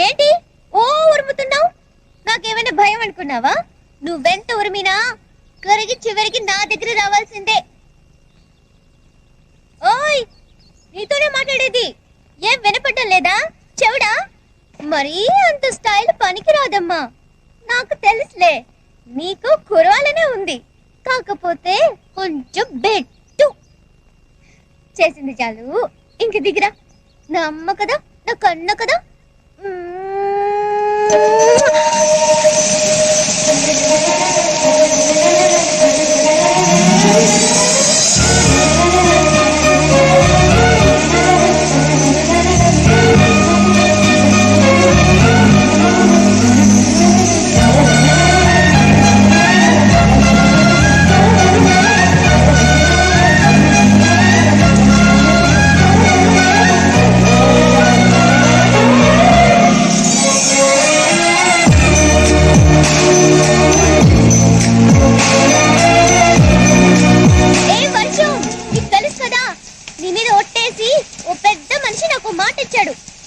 ఏంటి ఓ ఉరుముతున్నావు? నాకేమైనా భయం అనుకున్నావా? నువ్వెంత ఉరిమినా కరిగి చివరికి నా దగ్గర రావాల్సిందే. ఓయ్, నీతోనే మాట్లాడేది. ఏం వినపడటం లేదా? చెవుడా? మరీ అంత స్టైల్ పనికి రాదమ్మా. నాకు తెలుసులే, నీకు కురవాలనే ఉంది. కాకపోతే కొంచెం బెట్టు చేసింది చాలు. ఇంక దిగిరా. నా అమ్మ కదా, నా కన్న కదా.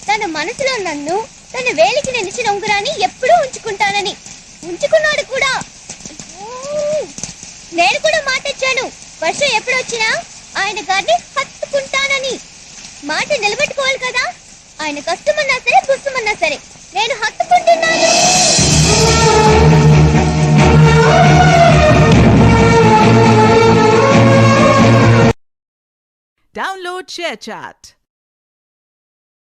తన మనసులో నన్ను తన వేలికి నిలిచిన ఉంగరాన్ని ఎప్పుడూ ఉంచుకుంటానని. ఉంచుకున్నాడు కూడా. నేను కూడా మాట ఇచ్చాను, వర్షం ఎప్పుడొచ్చినా ఆయన గారిని హత్తుకుంటానని. మాట నిలబెట్టుకోవాలి కదా. ఆయన కష్టమన్నా సరే పుస్తమన్నా సరే నేను హత్తుకుంటున్నాను. Download ShareChat.